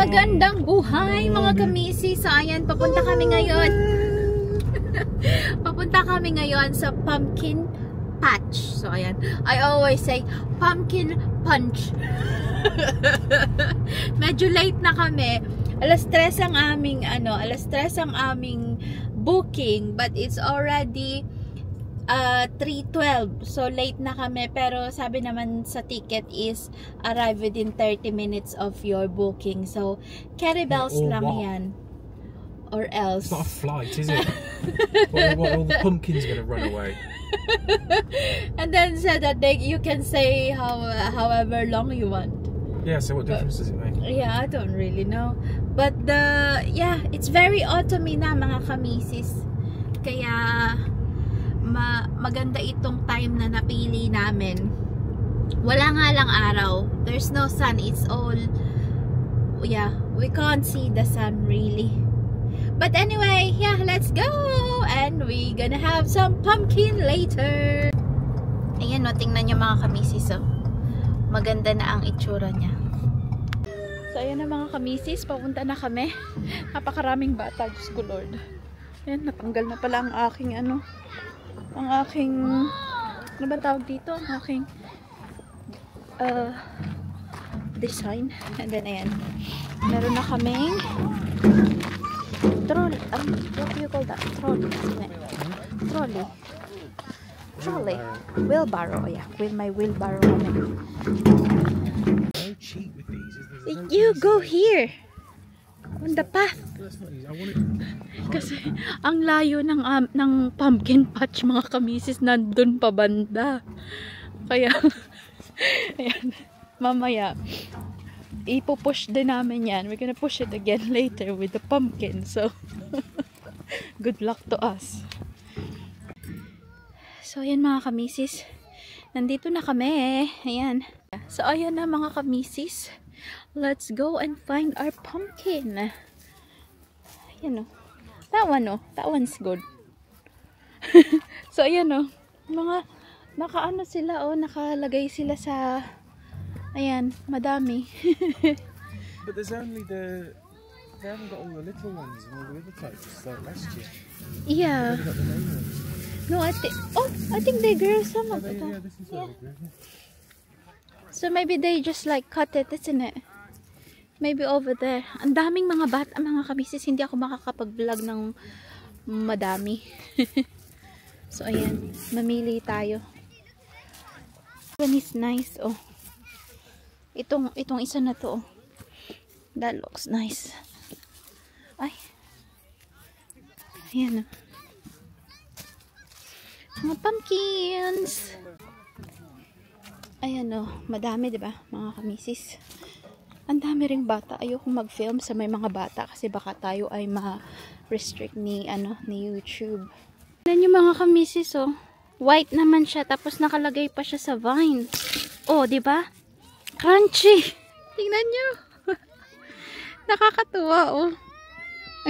Magandang buhay mga kamisi. So ayan, papunta kami ngayon. Papunta kami ngayon sa pumpkin patch. So ayan, I always say pumpkin punch. Medyo late na kami. Alas 3 ang aming booking, but it's already 3:12. So late na kami, pero sabi naman sa ticket is arrive within 30 minutes of your booking. So carry bells lang what? Yan. Or else. It's not a flight, is it? what, all the pumpkins gonna run away? And then said that you can say however long you want. Yeah, so what difference does it make? Yeah, I don't really know. But it's very autumny na mga kamisis. Kaya maganda itong time na napili namin. Wala nga lang araw. There's no sun. It's all, we can't see the sun really. But anyway, let's go! And we're gonna have some pumpkin later. Ayan, tingnan nyo mga kamisis. Maganda na ang itsura niya. So ayan na mga kamisis, papunta na kami. Napakaraming bata, Diyos ko Lord. Ayan, natanggal na pala ang aking ano ba tawag dito? Ang aking design. And then ayan, meron na kaming trolley. What do you call that? Trolley. Wheelbarrow. Yeah, with my wheelbarrow on it. So cheap with these. You go here on the path. Kasi ang layo ng pumpkin patch mga kamisis, nandun pa banda. Kaya ayan, mamaya ipupush din namin yan. We're gonna push it again later with the pumpkin. So good luck to us. So ayan mga kamisis, nandito na kami. Ayan. So ayan na mga kamisis, let's go and find our pumpkin. Ayan o. That one's good. So ayan o, mga nakaano sila nakalagay sila sa, ayan, madami. But there's only they haven't got all the little ones and all the other types like last year. Yeah. No, I think they grew some of it. Yeah, this is what they grew. So maybe they just like cut it, isn't it? Maybe over there. Ang daming mga bata, mga kamisis. Hindi ako makakapag-vlog ng madami. So ayan, mamili tayo. This one is nice. Itong isa na to. That looks nice. Ay. Ayan. Mga pumpkins. Ayan madami, 'di ba, mga kamisis? Ang dami ring bata. Ayoko mag-film sa may mga bata kasi baka tayo ay ma-restrict ni YouTube. Tingnan niyo mga kamisis, white naman siya, tapos nakalagay pa siya sa vine. 'Di ba? Crunchy. Tingnan niyo. Nakakatuwa,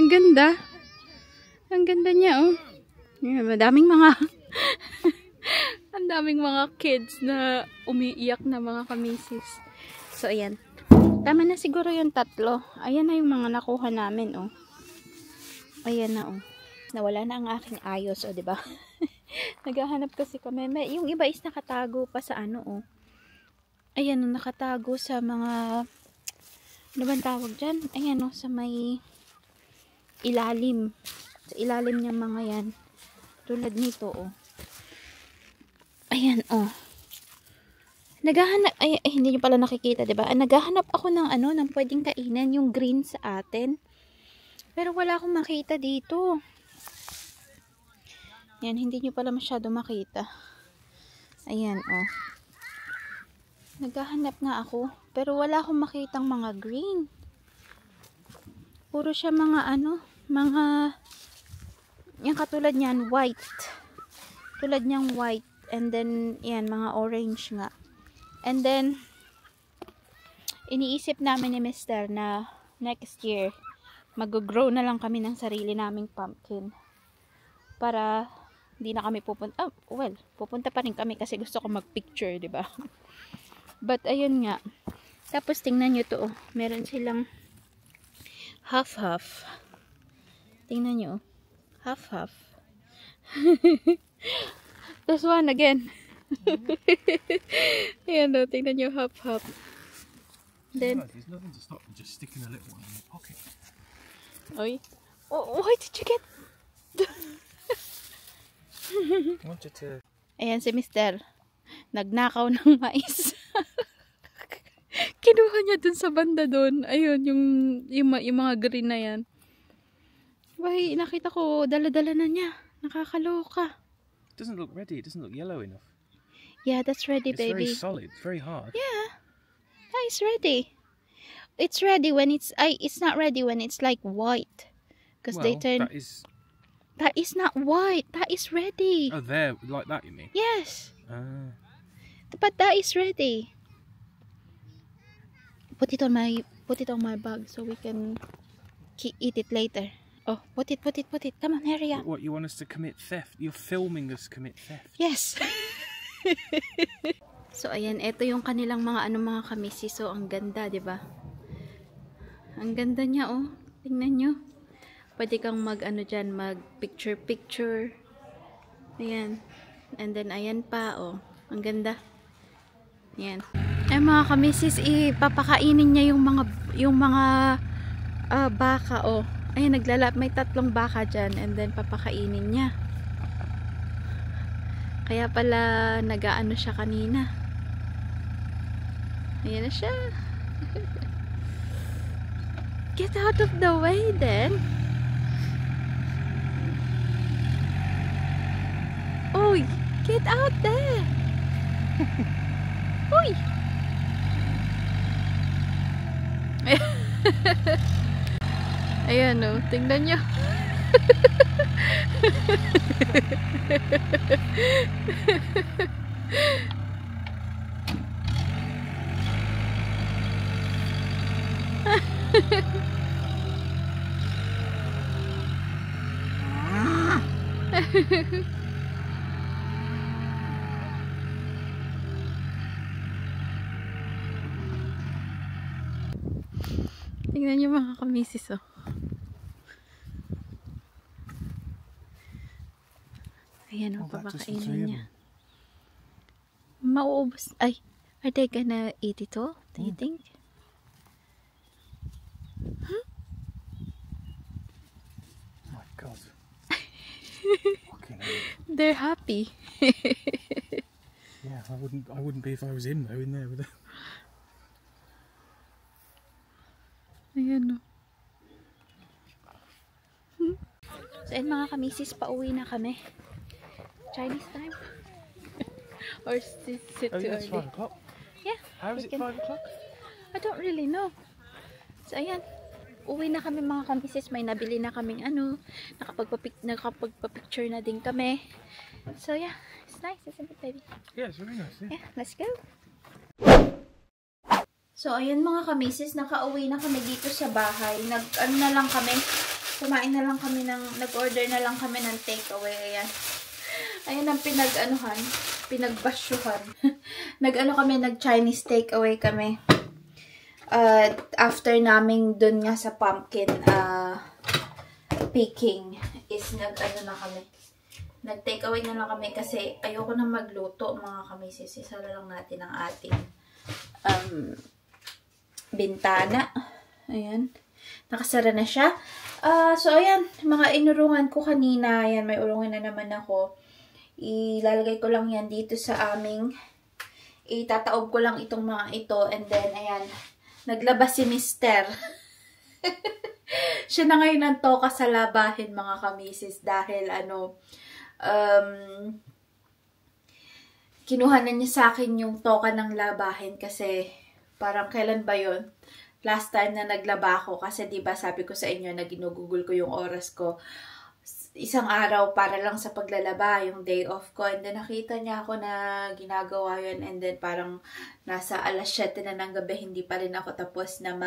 Ang ganda. Ang ganda niya, Madaming mga ang daming mga kids na umiiyak na mga kamisis. So ayan. Tama na siguro yung 3. Ayan na yung mga nakuha namin, Ayan na, Nawala na ang aking ayos, 'di ba? Naghahanap kasi kami. Yung iba is nakatago pa sa Ayan, nakatago sa mga, ano bang tawag dyan? Ayan, sa may ilalim. Sa ilalim niyang mga yan. Tulad nito, Ayan, Naghahanap, hindi niyo pala nakikita, 'di ba? Naghahanap ako ng ng pwedeng kainan, yung green sa atin. Pero wala akong makita dito. Yan, hindi niyo pala masyado makita. Ayan, Naghahanap nga ako, pero wala akong makitang mga green. Puro siya mga yung katulad niyan, white. Tulad niyang white, and then yan, mga orange nga. And then iniisip namin ni Mr. na next year mag-grow na lang kami ng sarili naming pumpkin para hindi na kami pupunta. Pupunta pa rin kami kasi gusto ko mag-picture, 'di ba? But ayun nga. Tapos tingnan niyo to, meron silang half-half. Tingnan nyo. Half-half. This one again. Ayan o, tingnan nyo, half-half. Then, there's nothing to stop them just sticking a little one in your pocket. oy. Oh, why did you get... I want you to... Ayan si Mr. Nagnakaw ng mais. Kinuha niya dun sa banda dun. Ayun, yung mga green na yan. Why, nakita ko, dala-dala na niya. Nakakaloka. It doesn't look ready. It doesn't look yellow enough. Yeah, that's ready, It's baby. very solid. It's very hard. Yeah, that is ready. It's ready when it's not ready when it's like white, because they turn. That is not white. That is ready. Oh, there, like that, you mean? Yes. But that is ready. Put it on my bag so we can eat it later. Oh, put it. Come on, hurry up. What, you want us to commit theft? You're filming us commit theft. Yes. So ayan, ito yung kanilang mga kamisi. So ang ganda, 'di ba? Ang ganda niya, oh. Tingnan nyo. Pwede kang mag picture. Ayan. And then ayan pa, oh. Ang ganda. Ayan. Ay mga kamisis, ipapakainin niya yung mga baka, oh. Ayan, may 3 baka dyan. And then papakainin niya. Kaya pala nag-aano siya kanina. Ayan na siya. Get out of the way then. Oy, get out there. Oy. Ayan o, tingnan nyo. Tingnan niyo mga kamisis, oh. Ayan, oh, papakainin niya. Mauubos. Ay, are they gonna eat it all? Do you think? Huh? My God. They're happy. Yeah, I wouldn't be if I was in there with them. Ayan, oh. So, ayun mga kamisis, pauwi na kami. Chinese time? Or is it too early? It's 5 o'clock. Yeah. How is it 5 o'clock? I don't really know. So, ayan. Uwi na kami mga kamisis. May nabili na kaming nakapagpa-picture na din kami. So, yeah. It's nice, isn't it, baby? Yeah, it's really nice. Yeah, let's go. So, ayan mga kamisis. Nakauwi na kami dito sa bahay. Nag-order na lang kami ng takeaway. Ayan. Ayan ang pinagbasyuhan. Nag-Chinese takeaway kami. After naming dun nga sa pumpkin picking is nag-takeaway na lang kami kasi ayoko na magluto mga kamisis. Isa lang natin ang ating bintana. Ayan. Nakasara na siya. So, ayan. Mga inurungan ko kanina. Ayan, may urungan na naman ako. Ilalagay ko lang yan dito sa aming. Itataob ko lang itong mga ito. And then, ayan. Naglabas si Mr. Siya na ngayon ang toka sa labahin, mga kamisis. Dahil, kinuha na niya sa akin yung toka ng labahin. Kasi, parang kailan ba yun? Last time na naglaba ako. Kasi, diba, sabi ko sa inyo na ginugugol ko yung oras ko. Isang araw para lang sa paglalaba, yung day off ko. And then, nakita niya ako na ginagawa yun. And then, parang nasa 7:00 na ng gabi, hindi pa rin ako tapos na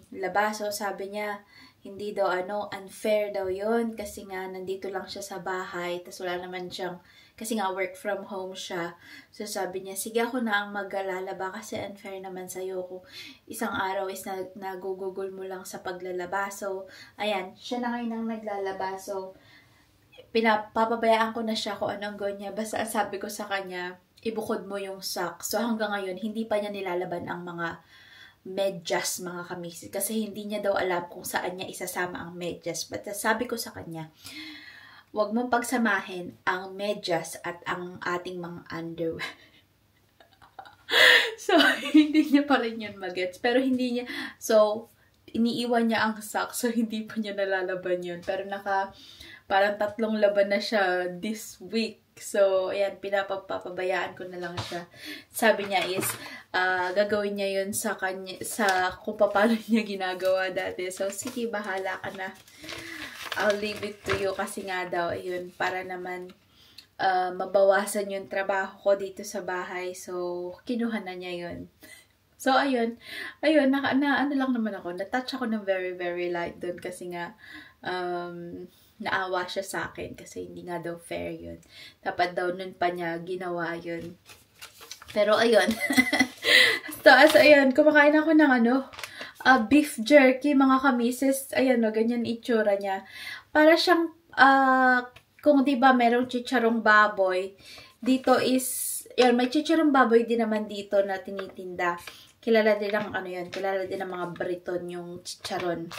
laba. So, sabi niya, hindi daw, unfair daw yun. Kasi nga, nandito lang siya sa bahay. Tapos, wala naman siyang Kasi nga work from home siya. So sabi niya, sige ako na ang maglalaba kasi unfair naman sa'yo kung isang araw is nagugugol mo lang sa paglalaba. So ayan, siya na ngayon ang naglalaba. So pinapabayaan ko na siya kung anong gawin niya. Basta sabi ko sa kanya, ibukod mo yung sock. So hanggang ngayon, hindi pa niya nilalaban ang mga medyas, mga kamisis. Kasi hindi niya daw alam kung saan niya isasama ang medyas. But sabi ko sa kanya, huwag mong pagsamahin ang medyas at ang ating mga underwear. So, hindi niya pa rin yun magets. Pero hindi niya, so, iniiwan niya ang sock. So, hindi pa niya nalalaban yun. Pero parang 3 laban na siya this week. So, ayan, pinapabayaan ko na lang siya. Sabi niya is, gagawin niya yun sa kanya, kung paano niya ginagawa dati. So, sige, bahala ka na. I'll leave it to you kasi nga daw, ayun, para naman mabawasan yung trabaho ko dito sa bahay. So, kinuha na niya yun. So, ayun, ano lang naman ako, natouch ako ng very, very light dun kasi nga, naawa siya sa akin kasi hindi nga daw fair yun. Dapat daw nun pa niya ginawa yun. Pero ayun. So, ayun, kumakain ako ng beef jerky, mga kamisis. Ayan, ganyan itsura niya. Para siyang, kung diba merong chicharong baboy, dito is, yun, may chicharong baboy din naman dito na tinitinda. Kilala din ng kilala din ng mga Briton yung chicharon.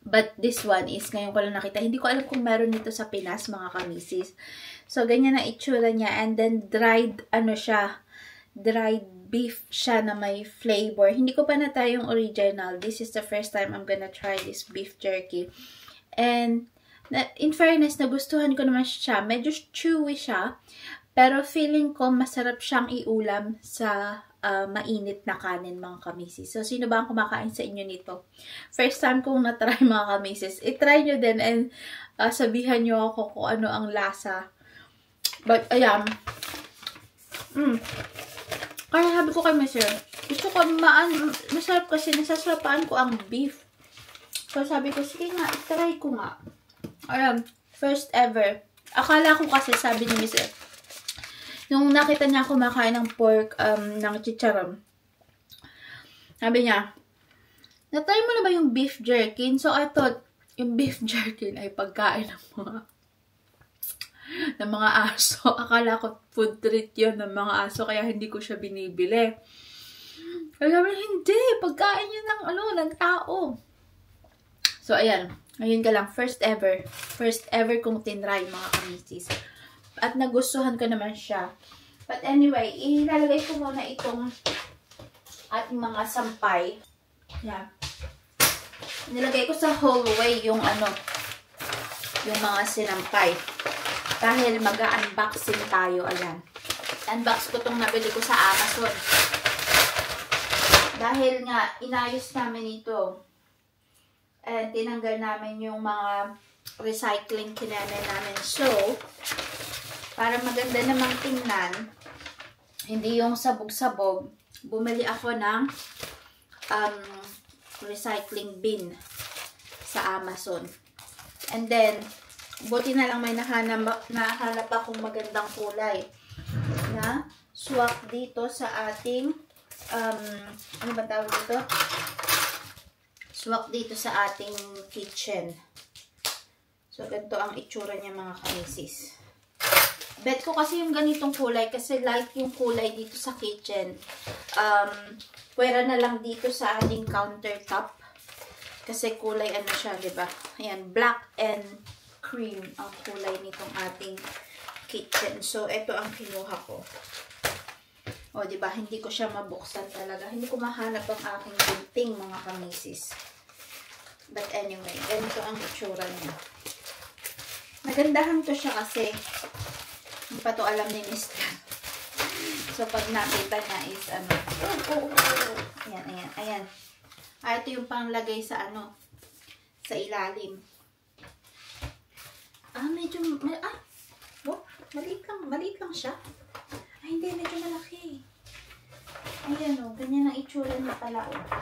But this one is, ngayon ko lang nakita. Hindi ko alam kung meron dito sa Pinas, mga kamisis. So, ganyan na itsura niya. And then, dried beef siya na may flavor. Hindi ko pa na-try yung original. This is the first time I'm gonna try this beef jerky. And, in fairness, nagustuhan ko naman siya. Medyo chewy siya. Pero feeling ko masarap siyang iulam sa mainit na kanin, mga kamisis. So, sino ba ang kumakain sa inyo nito? First time kong na-try, mga kamisis. I-try nyo din and sabihan nyo ako kung ano ang lasa. But, ayan. Kaya sabi ko kay Mr. Gusto ko masarap kasi nasasarapaan ko ang beef. So, sabi ko, sige nga, i-try ko nga. Ayan, first ever. Akala ko kasi, sabi ni Mr. Nung nakita niya ako kumakain ng pork, ng chicharon, sabi niya, na-try mo na ba yung beef jerky? So, I thought, yung beef jerky ay pagkain ng mga aso. Akala ko food treat yun ng mga aso, kaya hindi ko siya binibili. Kaya sabi niya, hindi, pagkain yun ng tao. So, ayan. Ngayon ka lang, first ever kong tinry, mga kamisis. At nagustuhan ko naman siya. But anyway, ilalagay ko muna itong ating mga sampay. Yan. Nilagay ko sa hallway yung mga sinampay. Dahil mag-unboxing tayo. Ayan. Unbox ko itong nabili ko sa Amazon. Dahil nga, inayos namin ito. And tinanggal namin yung mga recycling kineme namin. So, para maganda namang tingnan, hindi yung sabog-sabog, bumili ako ng recycling bin sa Amazon. And then, buti na lang may nahanap akong magandang kulay na swak dito sa ating, ano ba tawag dito? Swak dito sa ating kitchen. So, ganito ang itsura niya, mga kamisis. Bet ko kasi yung ganitong kulay, kasi light yung kulay dito sa kitchen. Pwera na lang dito sa ating countertop. Kasi kulay siya, diba? Ayan, black and cream ang kulay nitong ating kitchen. So, ito ang kinuha ko. O, diba? Hindi ko siya mabuksan talaga. Hindi ko mahanap ang aking gunting, mga kamisis. But anyway, ganito ang itsura niya. Nagandahan ko siya kasi hindi pa to alam ni Mr. So, pag nakita niya is ayan. Ito yung panglagay sa sa ilalim. Medyo, maliit lang siya. Hindi, medyo malaki. Ayan ganyan ang itsura niya pala maganda.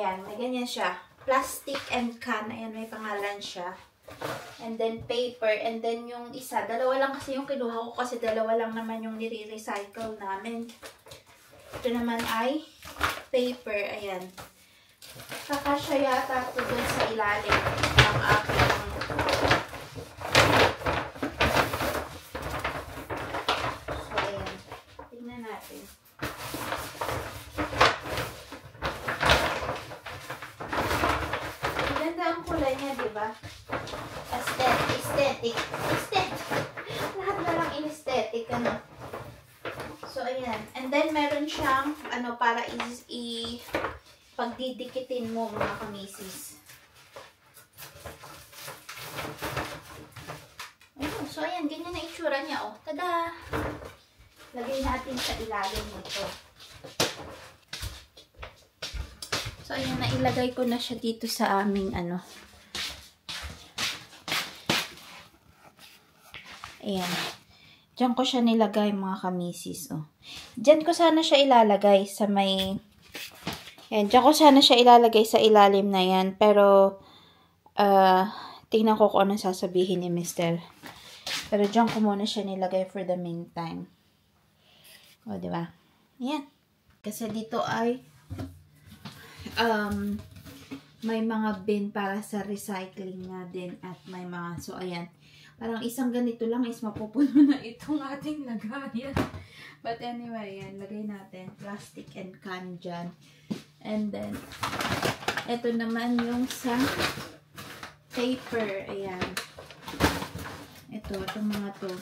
Ayan, may ganyan siya. Plastic and can. Ayan, may pangalan siya. And then paper. And then yung isa, dalawa lang kasi yung kinuha ko kasi dalawa lang naman yung nire-recycle namin. Ito naman ay paper. Ayan. Kakasya yata ito dun sa ilalim ng aking so, ayan. Tingnan natin. Ganda ang kulay niya, diba? Aesthetic. Lahat na lang in-aesthetic, ano? So, ayan. And then, meron siyang, ano, para pagdidikitin mo, mga kamisis. Ayun. So, ayan. Ganyan na itsura niya, oh. Tada! Lagay natin sa ilalim nito. So, ayan. Nailagay ko na siya dito sa aming, ano. Ayan. Diyan ko siya nilagay, mga kamisis, oh. Diyan ko sana siya ilalagay sa may... Ayan, diyan ko sana siya ilalagay sa ilalim na yan. Pero, tingnan ko kung anong sasabihin ni Mr. Pero diyan ko muna siya nilagay for the meantime. O, diba? Ayan. Kasi dito ay, may mga bin para sa recycling nga din. At may mga, so ayan. Parang isang ganito lang is mapupuno na itong ating lagayan. But anyway, yan. Lagay natin plastic and can dyan. And then, ito naman yung sa paper. Ayan. Itong mga to.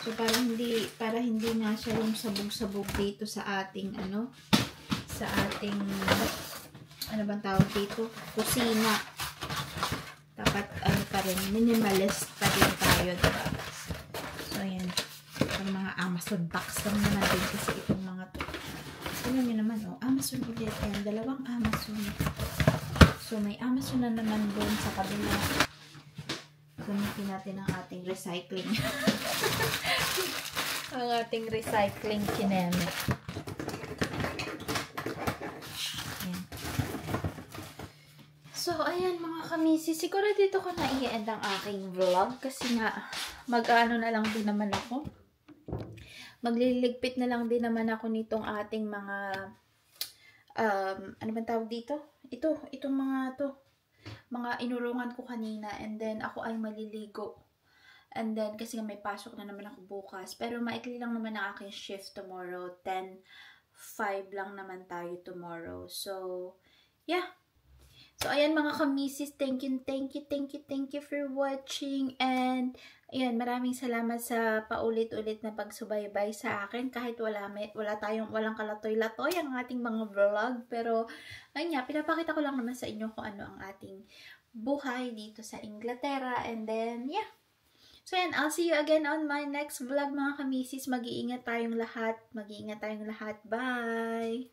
So, para hindi nga siya yung sabog-sabog dito sa ating, ano, sa ating, ano bang tawag dito? Kusina. Dapat, ano pa rin, minimalist pa din tayo, diba? So, ayan. Itong mga Amazon box lang naman din kasi itong mga to. Alam nyo naman, oh, Amazon ulit. Ayan, dalawang Amazon. So, may Amazon na naman doon sa kabila. Gamitin natin ang ating recycling. Ang ating recycling kineme. So, ayan mga kamisi. Siguro dito ko na i-end ang aking vlog. Kasi nga, mag-ano na lang din naman ako. Magliligpit na lang din naman ako nitong ating mga, ano ba tawag dito? Itong mga to. Mga inurungan ko kanina. And then, ako ay maliligo. And then, kasi nga may pasok na naman ako bukas. Pero maikli lang naman ang aking shift tomorrow. 10:05 lang naman tayo tomorrow. So, yeah. So, ayan mga kamisis, thank you for watching. And, ayan, maraming salamat sa paulit-ulit na pagsubaybay sa akin. Kahit walang kalatoy-latoy ang ating mga vlog. Pero, ayun nga, pinapakita ko lang naman sa inyo kung ano ang ating buhay dito sa Inglaterra. And then, yeah. So, ayan, I'll see you again on my next vlog mga kamisis. Mag-iingat tayong lahat. Bye!